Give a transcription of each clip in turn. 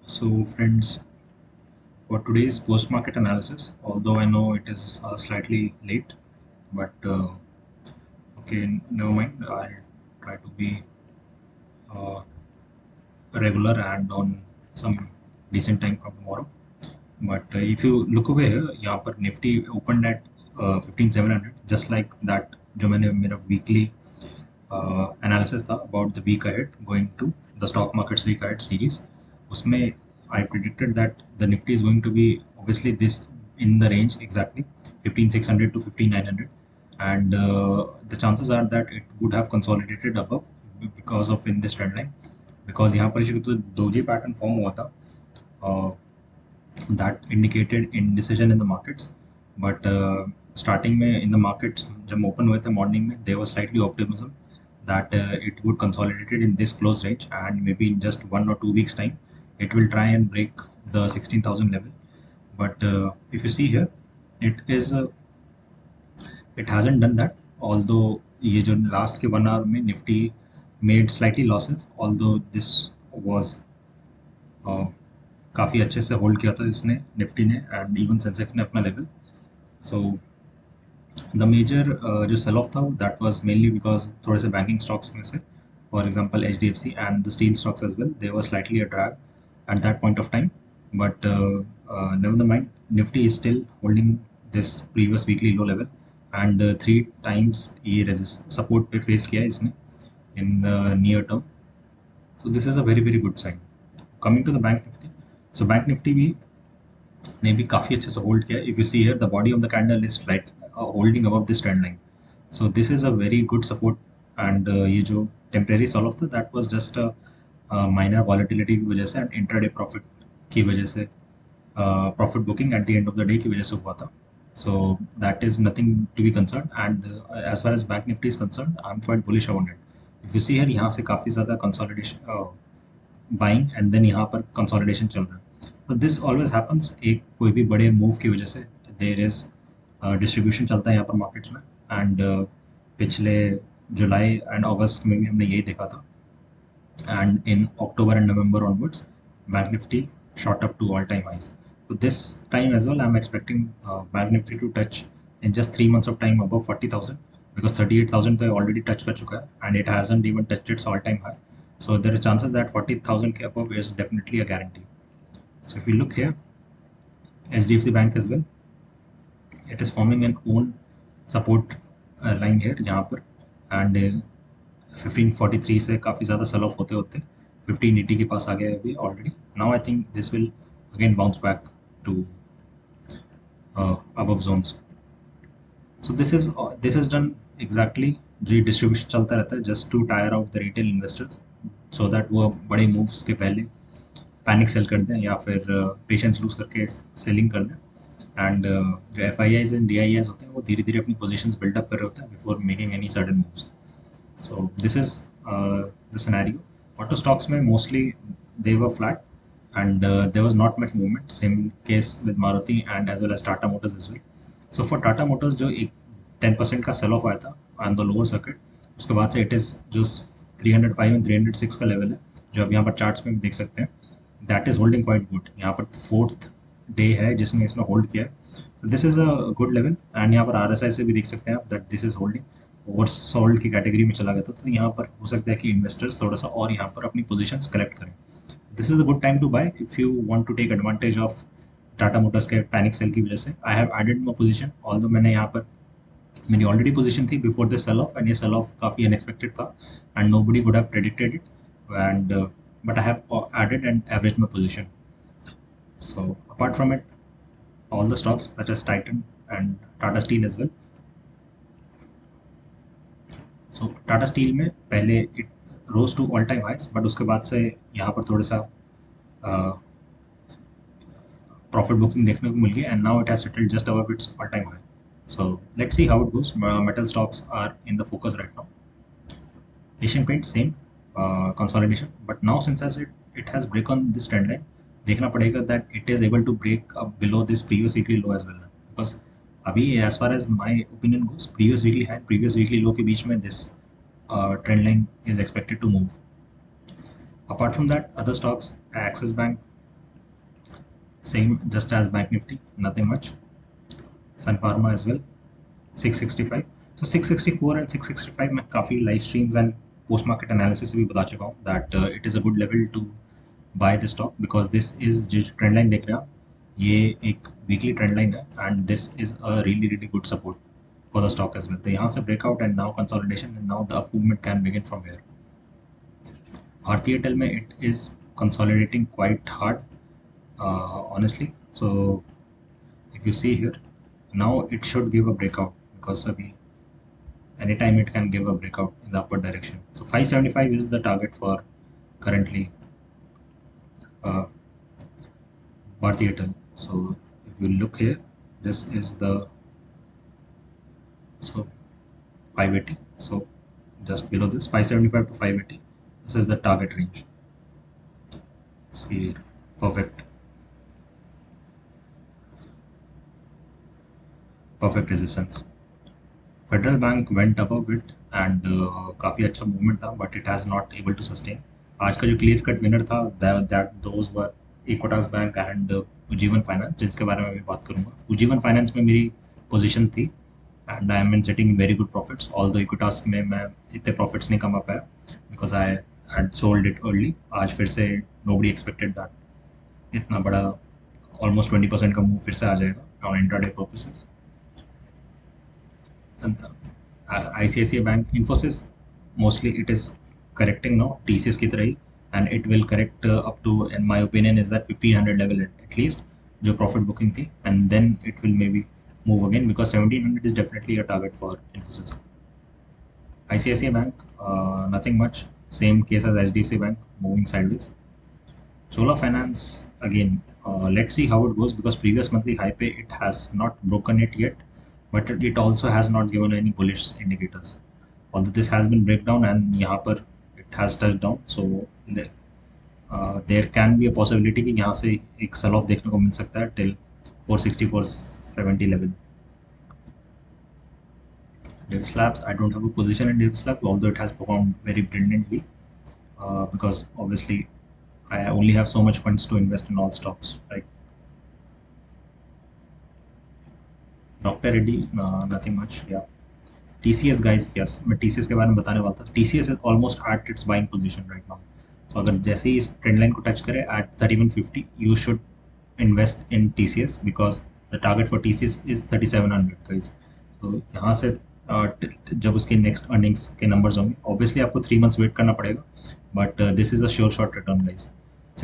So, friends, for today's post-market analysis, although I know it is slightly late, but okay, never mind. I'll try to be uh, regular and on some decent time from tomorrow. But if you look over here, यहाँ पर Nifty opened at 15,700, just like that जो मैंने मेरा weekly analysis था about the week ahead going to the stock markets week ahead series. उसमें I predicted that the Nifty is going to be obviously this in the range exactly 15,600 to 15,900, and the chances are that it would have consolidated above because of in this trend line, because यहाँ पर जो तो doji pattern form हुआ था, uh, that indicated indecision in the markets. But starting में in the markets जब open हुए थे morning में, there was slightly optimism that it would consolidate it in this close range, and maybe in just 1 or 2 weeks time it will try and break the 16,000 level. But if you see here, it is it hasn't done that, although ये जो last के 1 hour में Nifty made slightly losses, although this was काफ़ी अच्छे से hold किया था इसने निफ्टी ने, एंड इवन सेंसेक्स ने अपना लेवल. सो द मेजर जो सेल ऑफ था दैट वाज मेनली बिकॉज थोड़े से बैंकिंग स्टॉक्स में से, for example HDFC and the steel stocks as well, they were slightly a drag at that point of time. But never mind, Nifty is still holding this previous weekly low level, and 3 times ये resist support पे face किया है इसने in the near term. So this is a very very good sign. Coming to the Bank Nifty, so Bank Nifty भी ने भी काफ़ी अच्छे से होल्ड किया. If you see here the body of the candle is like holding above this trend line, so this is a very good support. And ये जो temporary sell off था that was just minor volatility की वजह से and intraday profit की वजह से, profit booking at the end of the day की वजह से हुआ था. So that is nothing to be concern. And as far as bank Nifty is concern, I am quite bullish about it. If you see here, यहाँ से काफ़ी ज़्यादा consolidation buying and then यहाँ पर कंसोलिडेशन चल रहा है. तो दिस ऑलवेज हैपन्स, एक कोई भी बड़े मूव की वजह से देर इज डिस्ट्रीब्यूशन चलता है यहाँ पर मार्केट्स में. एंड पिछले जुलाई एंड अगस्त में भी हमने यही देखा था. And in October and November onwards, Bank Nifty shot up to all-time highs. So this time as well, I'm expecting Bank Nifty to touch in just 3 months of time above 40,000, because 38,000 they already touched कर चुका है, and it hasn't even touched its all-time high. So there are chances that 40,000 के above is definitely a guarantee. So if we look here, HDFC Bank as well, it is forming an own support line here यहाँ पर, and 1543 से काफ़ी ज़्यादा cell of होते होते 1580 के पास आ गया है अभी already. Now I think this will again bounce back to above zones. So this is done exactly, जो डिस्ट्रीब्यूशन चलता रहता है just to tire out the retail investors, so that वो बड़े मूव्स के पहले पैनिक सेल कर दें या फिर पेशेंस लूज करके सेलिंग कर दें. एंड जो F I eyes and D I eyes होते हैं वो धीरे धीरे अपनी पोजिशन बिल्डअप कर रहे होते हैं before making any sudden moves. So this is the scenario. Auto stocks में mostly they were flat, and there was not much movement. Same case with Maruti and as well as Tata Motors as well. So for Tata Motors जो एक 10% का sell off आया था on the lower circuit, उसके बाद से it is जो 305 and 306 का लेवल है, जो अब यहाँ पर चार्ट्स में भी देख सकते हैं, that is holding quite good. यहाँ पर फोर्थ डे है जिसमें इसने होल्ड किया है. So this is a good level, and यहाँ पर RSI से भी देख सकते हैं आप that this is holding. Oversold की कैटेगरी में चला गया था, तो यहाँ पर हो सकता है कि इन्वेस्टर्स थोड़ा सा और यहाँ पर अपनी पोजीशंस कलेक्ट करें. This is a good time to buy if you want to take advantage of Tata Motors के पैनिक सेल की वजह से. I have added my position, although मैंने यहाँ पर मेरी ऑलरेडी पोजीशन थी before this sell off, and ये सेल ऑफ काफ़ी अनएक्सपेक्टेड था and nobody would have predicted it, and but I have added and average my position. So apart from it, all the stocks such as Titan and Tata Steel as well. So Tata Steel में पहले it rose to all time highs, but उसके बाद से यहाँ पर थोड़ा सा profit booking देखने को मिल गई, and now it has settled just above its all time high. So let's see how it goes. Metal stocks are in the focus right now. Asian Paint same consolidation, but now since as it has break on this trend line, देखना पड़ेगा that it is able to break up below this previous weekly low as well, because अभी as far as my opinion goes, previous weekly high previous weekly लो के बीच में this trend line is expected to move. Apart from that, other stocks, Axis Bank, same just as Bank Nifty, nothing much. Sun Pharma as well, 665. So 664 and 665 में काफ़ी live streams and post market analysis भी बता चुका हूँ that it is a good level to buy the stock because this is जो trend line देख रहे हैं आप, ये एक वीकली ट्रेंड लाइन है and this is a really really good support for the stock as well. तो यहाँ से breakout and now consolidation and now the up movement can begin from here. Bharti Airtel में it is consolidating quite hard, honestly. So if you see here, now it should give a breakout because abhi anytime it can give a breakout in the upward direction. So 575 is the target for currently uh, Bharti Airtel. So if you look here, this is the so 580. So just below this 575 to 580. This is the target range. See here, perfect, perfect resistance. Federal bank went up a bit and काफ़ी अच्छा movement था but it has not able to sustain. आज का जो clear cut winner था that those were Equitas bank and Ujjivan finance, जिसके बारे में मैं बात करूंगा. उज्जीवन फाइनेंस में मेरी पोजीशन थी and I am in setting very good profits. All दो इक्विटास में मैं इतने प्रॉफिट्स नहीं कमा पाया because I had sold it early. आज फिर से नोबडी एक्सपेक्टेड दैट इतना बड़ा ऑलमोस्ट 20% का मूव फिर से आ जाएगा on intraday purposes. ICICI Bank, Infosys, mostly it is correcting now, TCS की तरह ही, and it will correct up to, in my opinion, is that 1500 level at least, जो profit booking थी, and then it will maybe move again because 1700 is definitely a target for Infosys. ICICI Bank, nothing much, same case as HDFC Bank, moving sideways. Chola Finance, again, let's see how it goes because previous monthly high pay, it has not broken it yet, but it also has not given any bullish indicators. Although this has been breakdown and यहाँ पर it has touched down, so there can be a possibility कि यहाँ से एक sell off देखने को मिल सकता है till 460 470 level. Davis Labs, I don't have a position in Davis Labs, although it has performed very brilliantly because obviously I only have so much funds to invest in all stocks, right? Dr. Reddy, nothing much, yeah. TCS guys, yes, मैं TCS के बारे में बताने वाला था. TCS is almost at its buying position right now. So अगर जैसे ही इस ट्रेंड लाइन को टच करे at 3150, you should invest in TCS because the target for TCS is 3700 guys. तो यहाँ से जब उसके नेक्स्ट अर्निंग्स के नंबर्स होंगे, ऑब्वियसली आपको 3 months वेट करना पड़ेगा, but this is a sure short return guys.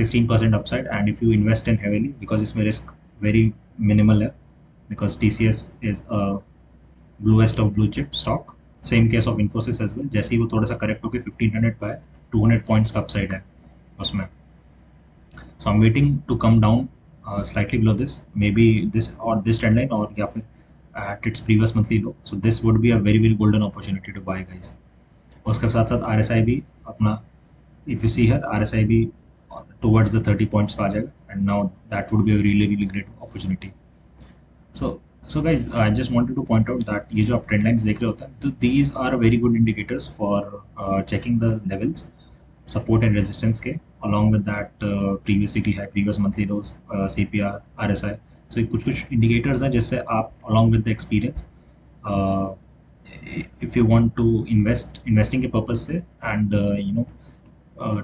16% upside and if you invest in heavily because इसमें रिस्क वेरी मिनिमल है because TCS is a bluest of blue chip stock. Same case of Infosys as well. जैसे ही वो थोड़ा सा correct होकर 1500 bye 200 points का upside है उसमें. So I'm waiting to come down slightly below this, maybe this or this trend line or या फिर at its previous monthly low. So this would be a very very golden opportunity to buy guys. उसके साथ साथ RSI भी अपना, if you see here RSI भी towards the 30 points पे आ जाएगा and now that would be a really really great opportunity. So guys, I just wanted to point out that ये जो आप trend lines देख रहे होते हैं, these are very good indicators for checking the levels, support and resistance के, along with that previous weekly high, previous monthly lows, CPR, RSI. So ये कुछ indicators हैं जिससे आप along with the experience, uh, if you want to investing के purpose से and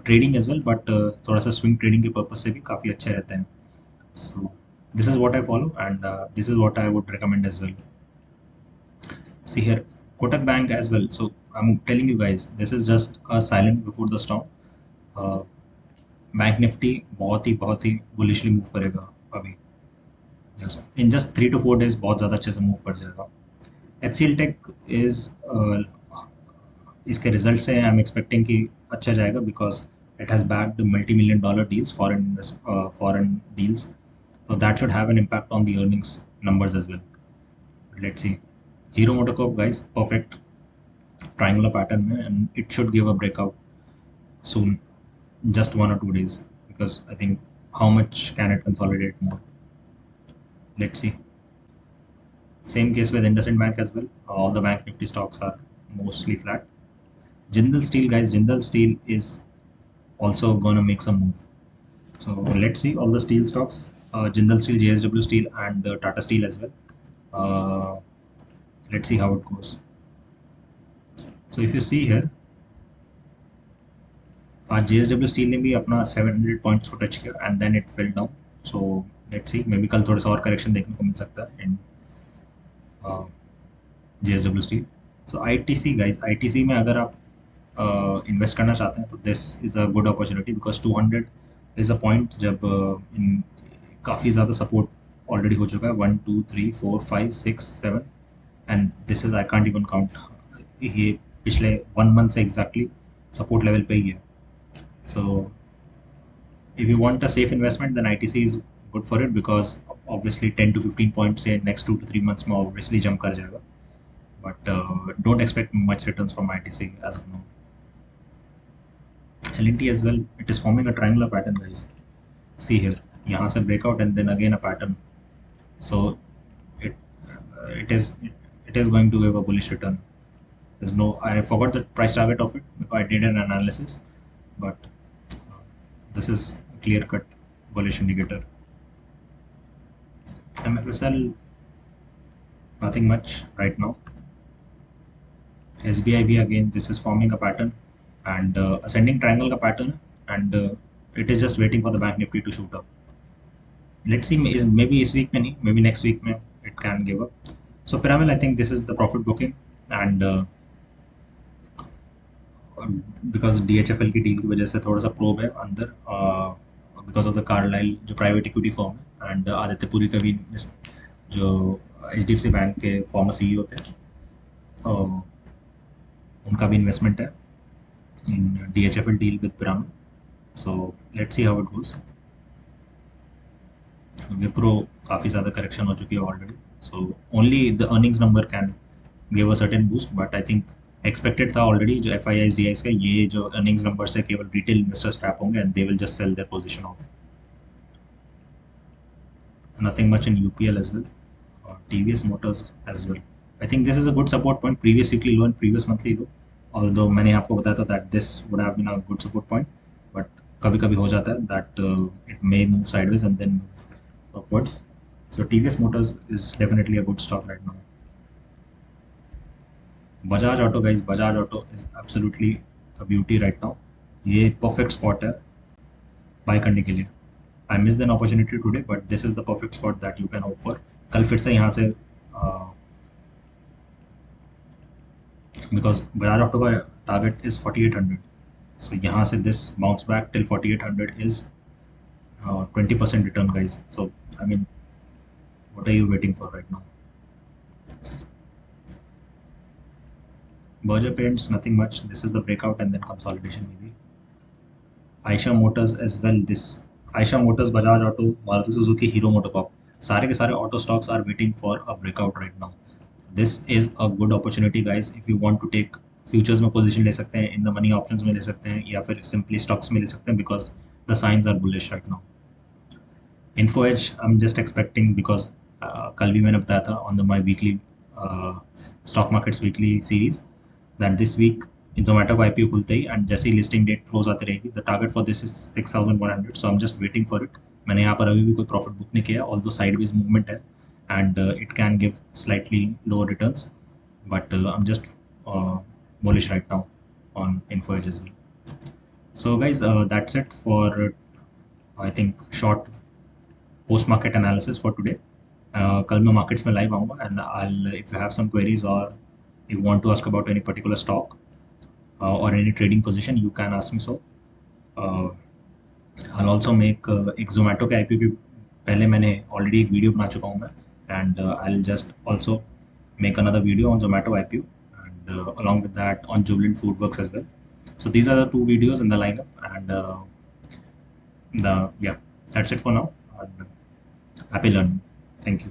trading as well, but थोड़ा सा swing trading के purpose से भी काफ़ी अच्छे रहते हैं. So this is what I follow and this is what I would recommend as well. See here, Kotak Bank as well. So I'm telling you guys, this is just a silence before the storm. Bank Nifty बहुत ही bullishly move करेगा अभी. In just 3 to 4 days बहुत ज़्यादा अच्छे से move कर जाएगा. HCL Tech is इसके रिजल्ट से आई एम एक्सपेक्टिंग कि अच्छा जाएगा because it has backed multi-million dollar deals, foreign deals. So that should have an impact on the earnings numbers as well. Let's see. Hero MotoCorp guys, perfect triangular pattern and it should give a breakout soon, just 1 or 2 days, because I think how much can it consolidate more? Let's see. Same case with IndusInd Bank as well. All the bank nifty stocks are mostly flat. Jindal Steel guys, Jindal Steel is also gonna make some move. So let's see all the steel stocks. Jindal Steel, JSW Steel, and Tata Steel as well. Let's see how it goes. So if you see here, JSW Steel ने भी अपना 700 points को touch किया and then it fell down. So let's see, may be कल थोड़ा सा और correction देखने को मिल सकता है इन JSW Steel. सो ITC गाइस, ITC में अगर आप इन्वेस्ट करना चाहते हैं तो this is a good opportunity because 200 is a point जब इन काफ़ी ज़्यादा सपोर्ट ऑलरेडी हो चुका है. 1 2 3 4 5 6 7 and this is I can't even count. ये पिछले 1 मंथ से एग्जैक्टली सपोर्ट लेवल पे ही है. सो if you want a safe investment then ITC is good for it because obviously 10 to 15 points से next 2 to 3 months में obviously jump कर जाएगा. But don't expect much returns from ITC as of now. LNT as well, it is forming a triangular pattern guys. See here, यहाँ से breakout and then again a pattern. So it is going to give a bullish return. There's no, I forgot the price target of it because I did an analysis, but this is a clear cut bullish indicator. MFSL, nothing much right now. SBI भी again, this is forming a pattern and ascending triangle का pattern and it is just waiting for the bank nifty to shoot up. Let's see, maybe इस week में नहीं, maybe next week में it can give up. So Piramal, I think this is the profit booking and because DHFL की deal की वजह से थोड़ा सा प्रोब है अंदर बिकॉज ऑफ द कार्लाइल जो प्राइवेट इक्विटी फॉर्म है एंड आदित्य पुरी का भी जो HDFC बैंक के फॉर्मर CEO होते हैं उनका भी इन्वेस्टमेंट है इन DHFL deal with pyramid. So let's see how it goes. Wipro काफ़ी ज़्यादा करेक्शन हो चुकी है already. So only the earnings number can give a certain boost but I think expected था ऑलरेडी जो FIIs DIs का ये जो अर्निंग्स नंबर से केवल रिटेल इन्वेस्टर्स ट्रैप होंगे and they will just sell their position off. Nothing much in UPL as well और TVS Motors as well. I think this is a good support point. Previous weekly low and previous monthly low, although मैंने आपको बताया था that this would have been a good support point but कभी कभी हो जाता है that it may move sideways and then move upwards. So TVS Motors is definitely a good stock right now. Bajaj Auto guys, Bajaj Auto is absolutely a beauty right now. ये perfect spot है buy करने के लिए. I missed an opportunity today, but this is the perfect spot that you can hope for. कल फिर से यहाँ से because Bajaj Auto का target is 4800. So यहाँ से this bounce back till 4800 is 20% return guys. So I mean, what are you waiting for right now? Berger Paints, nothing much. This is the breakout and then consolidation maybe. Eicher Motors as well. This Eicher Motors, Bajaj Auto, Maruti Suzuki, Hero MotoCorp. सारे के सारे auto stocks are waiting for a breakout right now. This is a good opportunity guys. If you want to take futures में position ले सकते हैं, in the money options में ले सकते हैं या फिर simply stocks में ले सकते हैं because the signs are bullish right now. Info Edge, I'm just expecting because कल भी मैंने बताया था on my weekly stock markets weekly series that this week Zomato का IPO खुलते ही and जैसे ही listing date close आती रहेगी the target for this is 6100. So I'm just waiting for it. मैंने यहाँ पर अभी भी कोई profit book नहीं किया although sideways movement है and it can give slightly lower returns but I'm just bullish right now on Info Edge as well. So guys, that's it for I think short post market analysis for today. कल मैं markets में live आऊँगा and I'll if you have some queries or you want to ask about any particular stock or any trading position you can ask me. So I'll also make एक Zomato के IPO की पहले मैंने already एक video बना चुका हूँ मैं and I'll just also make another video on Zomato IPO and along with that on Jubilant Foodworks as well. So these are the 2 videos in the lineup and that's it for now. And happy learning. Thank you.